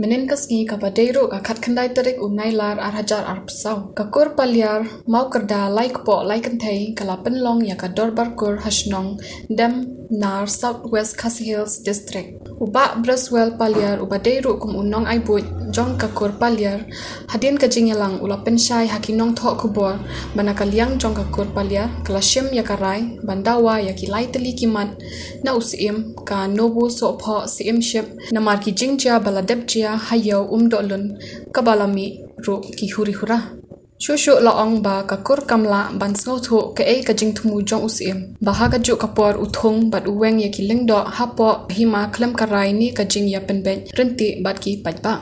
Menen kasngi kapadero kakat kandai terik unai lar arhajar arpsau. Kakur palyar mau kerda like po like kentai kalapen long ya kador barkur hasnong dem nar Southwest Khasi Hills District. Uba Braswell palyar ubadero kum unong ai buit jong kakur palyar hadin kajingelang ulapen syai hakinong thok kubor banakaliang jong kakur palyar kalashim ya karai bandawa ya kilai teli kimat na usim ka nobu sopho sim ship na marki jingja baladebjia hayo dolun kabalami ru ki huri hura shushu laong ba kakur kamla ban snotho ke e kajing thumu jong usim bahaga ju kapor uthong bat uweng ya kiling do hapo hima klam karai ni kajing ya penbe renti bat ki pajba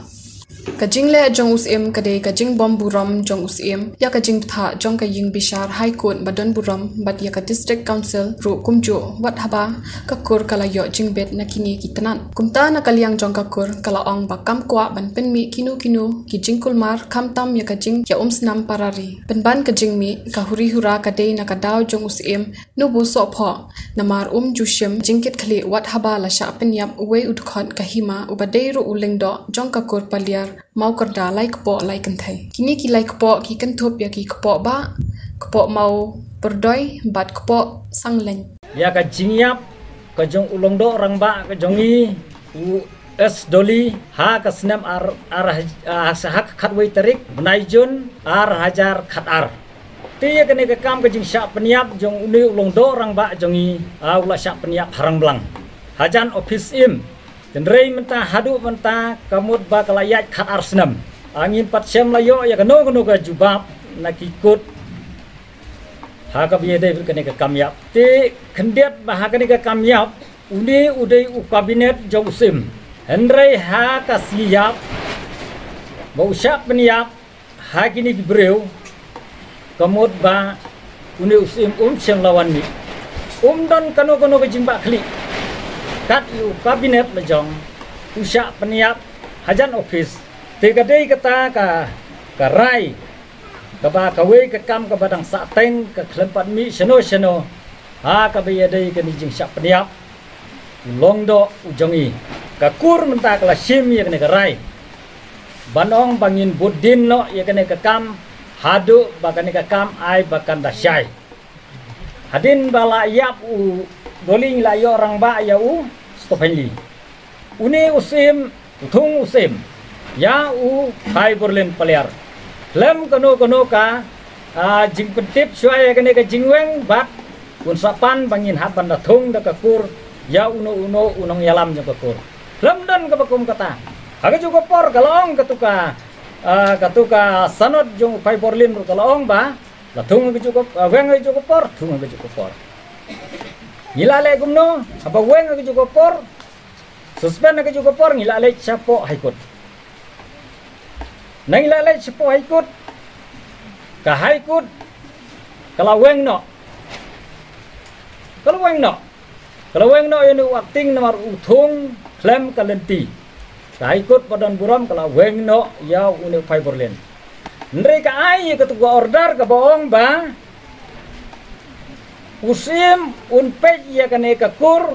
kajing le jong usim kade kajing bom buram jong usim ya kajing tha jong kaying bishar high court badon buram bat ya ka district council ru kumjo wat haba kakur kala yo jing bet nakini kitanan kumta na kaliang jong kakur kala ong bakam kwa ban pen mi kinu ki jing kulmar kamtam ya kajing ya snam parari penban kajing mi ka huri hura kade na kadaw jong usim nubu so pho namar jushim jingkit khali wat haba la sha pen yap we udkhon kahima ubadei ru ulengdo jong kakur palyar mau kerda like po like kentai kini ki like po ki kentup ya ki kepo ba kepo mau berdoi bat kepo sangleng ya ka jingyap ka jong ulongdo orang ba ka jongi US doli ha ka snam ar hak khatwei tarik benai jun ar hajar khatar ti ya kene ka kam ka jing sha peniap jong uni ulongdo orang ba jongi ula sha peniap harang blang hajan office im Tenrei mentah hadu mentah kamut bakalayat khat arsnam angin pat syam layo ya kano ka jubab nakikut ha ka biede kene ka kamyap ti khendiat bah kene ka kamyap uni udai u kabinet jong usim henrei ha ka siyap bau syap peniap ha kini gibreu kamut ba uni usim syam lawan ni don kano ka jimba khli kat yu kabinet lejong usha peniap hajan office tigadei kata ka rai ka ba kawe ka kam ka badang sateng ka klempat mi sheno ha ka bayadei ka nijing sha peniap longdo ujongi ka kur menta kala sim ya kene ka rai banong bangin budin no ya kene ka kam hadu ba kene ka kam ai bakan dasyai hadin bala yap u doling la yo orang ba ya stophenli uni usim uthung usim ya hai berlin palyar lem kono ka jing pentip suai kene ka jingweng bat kun sapan bangin hat banda thung da kakur ya unong yalam jong kakur lem dan ka bakum kata aga juga por kalong katuka sanot jong hai berlin kalong ba la thung ga juga weng ga juga por thung ga juga por ngilale gumno apa weng ke juga por suspend ke juga por ngilale chapo haikut nang ngilale chapo haikut ka haikut kalau weng no ini wakting nomor uthung klem kalenti ka haikut badan buram kalau weng no ya uni fiberlen mereka ai ke tuga order ke bohong ba usim unpej ya kane kakur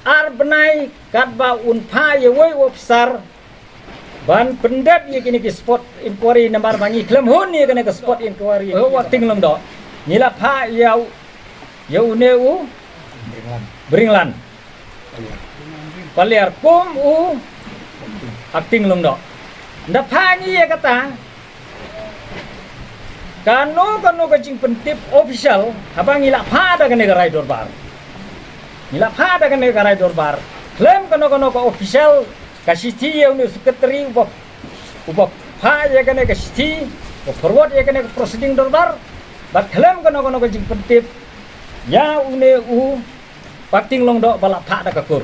ar benai katba unpa ya woi wopsar ban pendat ya kini ki spot inquiry nomor bangi klem hun ya kane ke spot inquiry wakting lom do nila pha ya uneu bringlan palyar kum acting lom do nda pha ni ya kata kano kajing pentip official abang ngilak pada kene garai dorbar klaim kano ka official kasiti ya uni sekretari ubah pa ya kene kasiti forward ya kene proceeding dorbar bat klaim kano kajing pentip ya uni pating long do balak pa da kakur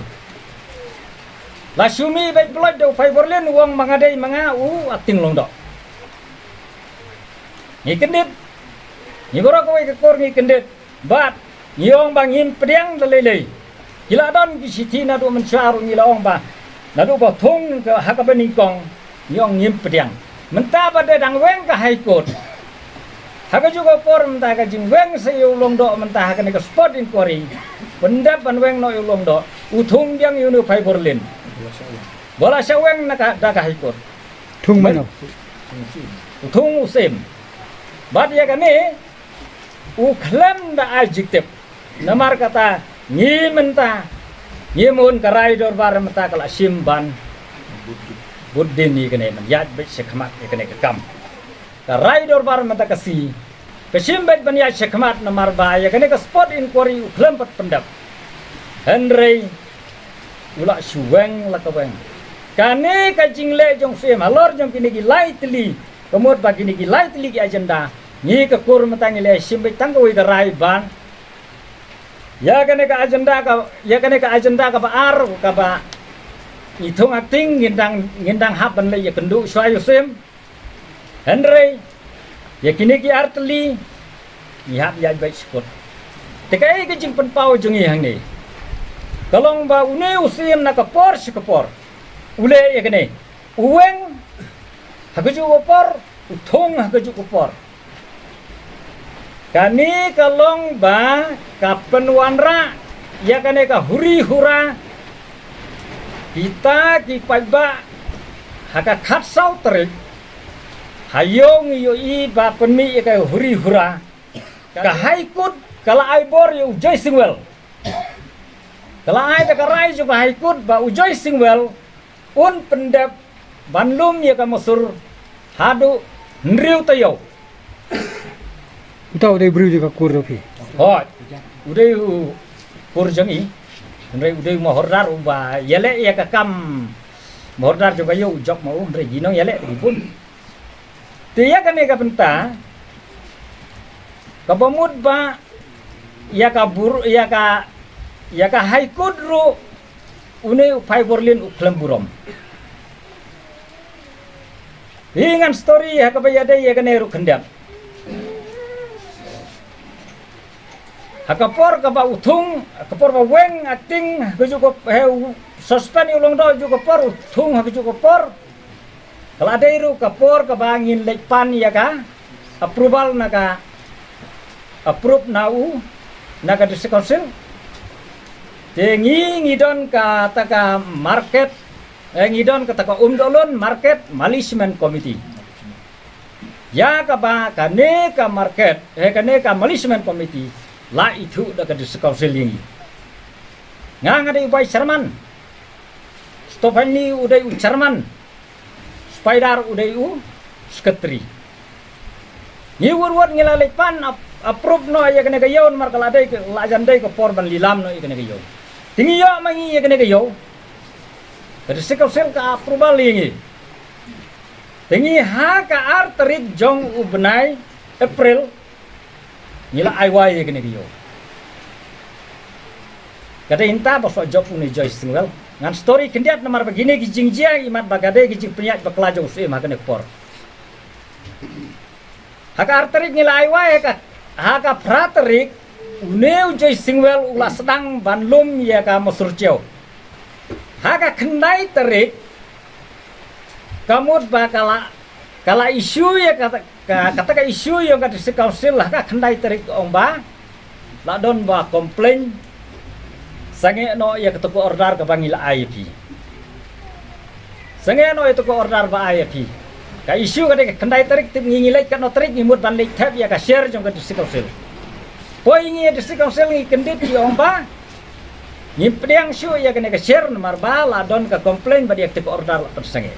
la syumi baik blood do fiberlen uang mangadai manga acting long do ngikendit ngigoro kowe kekor ngikendit bat nyong bangin pediang lelei gila don kisiti na do mencaru ngilong ba na do ba thong ka hakabening kong nyong ngim pediang menta pada dang weng ka haikot haka juga por menta ka jing weng se ulong do menta haka ne ka spot inquiry pendap ban weng no ulong do uthung diang yunu fiberlin bola syaweng nak ikut Thung mana? thung usim bad ya kane ukhlem da adjective namar kata ngimenta ngimun karai dorbar mata kala simban buddin ni kane man yat bet sekhamat kane kam karai dorbar mata kasi kasim bet ban yat sekhamat namar ba ya kane ka spot inquiry ukhlem pat pendap Henry ula suweng la kaweng kane ka jingle jong fem halor jong kini gi lightly kemud bagi ni gi lightly gi agenda ni ka kur matang ile simbe tangoi garai ban ya kane ka agenda ka baar ka ba itung acting ngindang haban le ya kendu swayu sem Henry ya kini gi artli ni hab ya baik skot tekai ke jing penpau jong hang ni kalong ba une usim na kapor sikapor ule ya kene uweng hagaju kopor uthong hagaju kopor kani kalong ba kapen wanra ya kane ka huri hura kita ki paiba haka khat sau terik hayong yo i ba penmi ka huri hura ka haikut kala aibor yo joy singwell kala ai ka rai jo ka haikut ba ujoy singwell un pendap banlum ya ka masur hadu nriu tayo Utau dai bru juga kur rofi. hot udai kurjangi udai mohordar uba yale ya ka kam mohordar juga yo jok mau ndre gino yale pun tiya kane ka penta ka bamud ba ya ka bur ya ka haikut ru une upai borlin uklam burom ingan story ha ka bayade ya kane ru kendap hakapor ka ba uthung kapor ba weng acting gaju ko suspend ulong do ju kapor uthung ha gaju kapor kala deiru kapor ka bangin lekpan ya ka approval na ka approve nau na ka district council tengi ngidon ka taka market ngidon ka taka umdolon market management committee ya ka ba kane ka market kane ka management committee la itu da ka district council ini ngade ubai chairman stofani udai u chairman spider udai u secretary ni wurwat ngilale pan approve no ya kene gayon mar kala dai la jandai ko porban lilam no kene gayon tingi yo mangi ya kene gayo ka district council ka approval ini tingi ha ka arterik jong u benai April nila aiwai ya kene gayo kada inta bosok job uni Joyce Singwell ngan story kendiat namar begini gijing jia imat bagade gijing penyat baklajo usim hakane por haka arterik nila aiwai haka praterik une Joyce Singwell ula sedang banlum ya ka masurjau haka kendai terik kamut bakala kala isu ya kata isu yang kata district council lah ka kendai terik omba la don ba komplain sange no ya ketuku order ka bangila IAP sange no itu ko order ba IAP ka isu ka kendai terik tim ngilek ka no terik ngimut ban lek tab ya ka share jong ka district council poi ngi district council ngi kendit di omba ngimpediang syu ya ka share nomor ba la don ka komplain ba dia ketuku order sange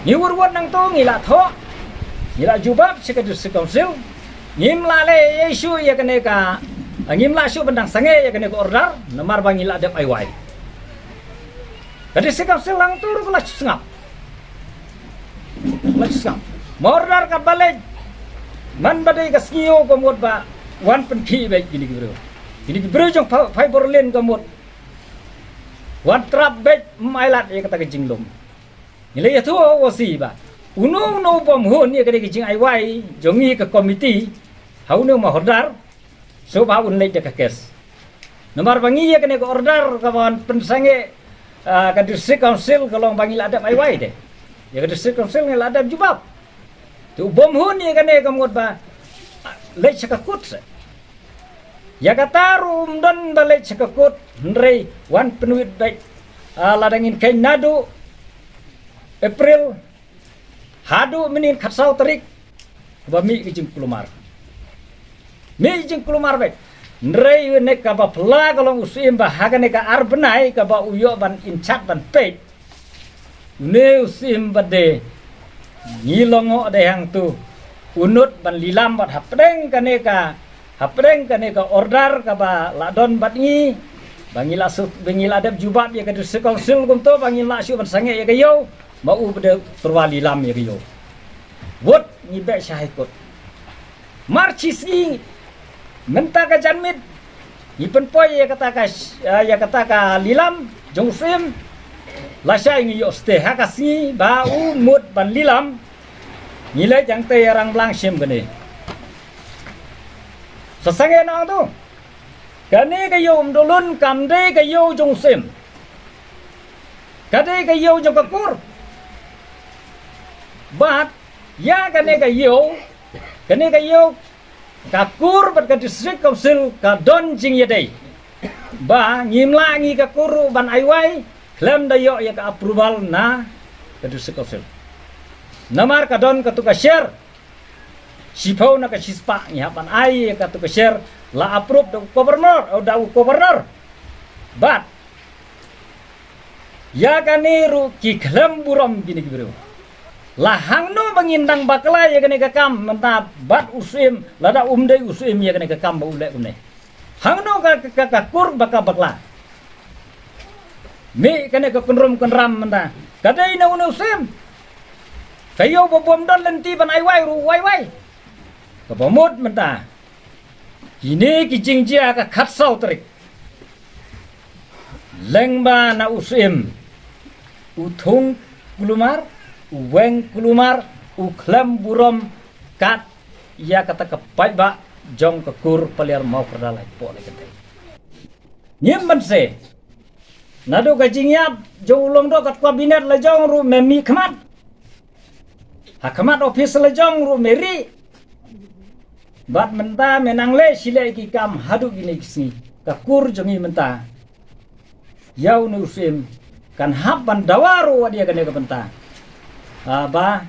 ni wurwat nang to ngila tho ngila jubab sika district council ngimla le isu ya kene ka ngimla syu bendang sange ya kene ko order nomor ba ngila dep aiwai ka district council lang tur kula sengap mordar ka balik man badai ka skiyo ko mod ba wan pen ki be gini bro jong pai borlen ko mod wan trap be mailat ya kata jinglom nilai itu wasi ba uno bom hun ya kade kijing aiwai jongi ke komiti haunu ma ordar so ba un lei de ka kes nomor bangi ya kene ko order kawan pensange ka district council kalau bangi ladap aiwai de ya ka district council ngel ladap jubab tu bom hun ya kene kamot ba lei chakakut ya kata rum don ba lei chakakut ndrei wan penuit baik ladangin kain nadu April hadu menin khatsau tarik ba mi kijing kulumar mi jing kulumar be nrei ne ka ba pla kalong usim ba hagane ka arbenai ka ba uyo ban inchat ban pe ne usim ba de ngilongo de hang tu unut ban lilam bat hapdeng kane ka order ka ba ladon bat ngi bangila su bangila adab jubab ya ka sekol sil kum to bangila su ban sange ya kayo mau bede perwali lam ya kayo wot ni be syahikut marchisi menta ka janmit ipen poy ya kata ka lilam jong sim la syai ngi yo ste hakasi ba mut ban lilam nilai jang te orang blang sim gane sasange nang tu kane kayo umdulun kamde kayo jong sim kade kayo jong kakur bat ya kane kayo kakur bat ka district council ka don jing yadai ba ngimla ngi kakur ban aiwai klaim dayo ya ka approval na ka district council namar ka don ka tu ka share sipau na ka sispa ngi hapan ai ka tu ka share la approve do governor atau da governor but ya kaniru ki klam buram gini bro la hangno bangindang bakla ya kani kakam menta bat usim lada umdai usim ya kani kakam ba ulek une hangno ka kur bakla mi kani ka kenram menta kadai na une usim kayo bom don lenti ban ai wai ka bomut menta kini kijing jia ka khatsau tarik lengba na usim uthung kulumar uweng kulumar uklam burom kat ya kata ka ba jong ka kur paliar mau perdalai po le kete nyem se nado ka jingyap jong ulong do kat kabinet la jong ru memi khmat hakamat office la jong ru meri bat menta menang le sile ki kam hadu gini kisi kakur jongi menta yau nu usim kan haban dawaru wadia kane ka benta ba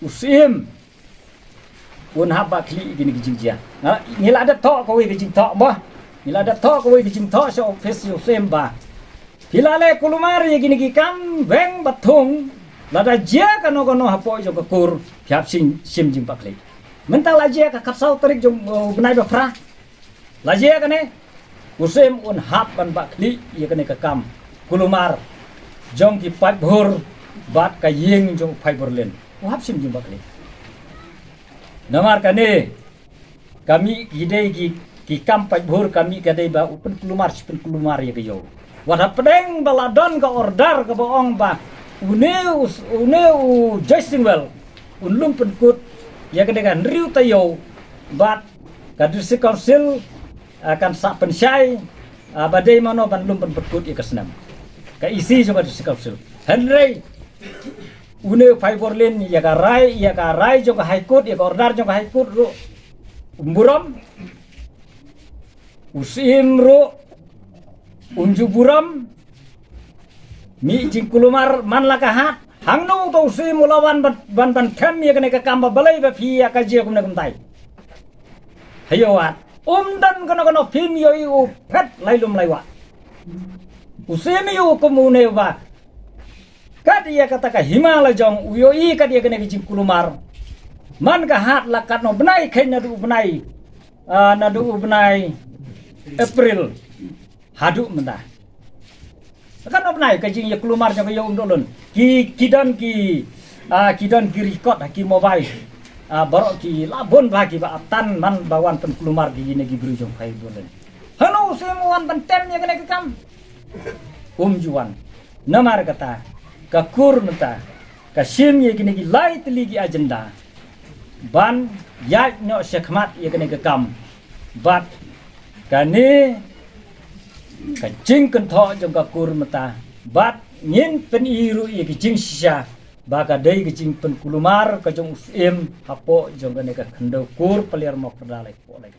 usim un haba kli gini kijingjia ngila ada to ko wi kijing to bah ngila ada to ko wi kijing to so office usim ba hilale kulumari gini ki kam weng batung lada jia kano hapo jo kakur phap sim jing pakli menta lajia ka khatsau tarik jong benai bafra lajia kane usim un hap ban bakli ya kane ka kam kulumar jong ki pat bhur bat ka yeng jong phai borlen hap sim jing bakli namar kane kami gidei ki kam pat bhur kami kadai ba upen kulumar ya kayo wad pedeng baladon ka order ka boong ba uneu jasingwell unlum penkut ya kedekan riu tayo bat kadisi council akan sak pensyai badai mano ban lum penkut ya kesenam ka isi coba disi council henry une fiberlin ya ka rai jo ka high court ya ka order jo ka high court ru umburam usim ru unju buram mi jing kulumar man lakahat hangno to usim mulawan ban kem ya kene ka kamba balai ba phi ya ka je kum na kum tai hayo wat dan kono phim yo yu phet lailum laiwa usim yu komune ba kadia kata ka himala jong uyo i kadia kene jing kulumar man ka hat lakat no benai kenya du benai na du benai April hadu menta kan opnai ka jing ya kulumar jong yo umdolun kidan ki record ki mobile barok ki labon bagi ba tan man bawan pen kulumar di negi bru jong kai dolen hano semuan bentem ya kene kam juan namar kata ka kur menta ka sim ye kene ki light ligi agenda ban ya no sekhmat ye kene kam bat kane ka jing kan tho jong ka kur mata bat ngin pen iru ye ki jing sisa ba ka dei ki jing pen kulumar ka jong im hapo jong ka ne ka khando kur paliar mo perdalai po lai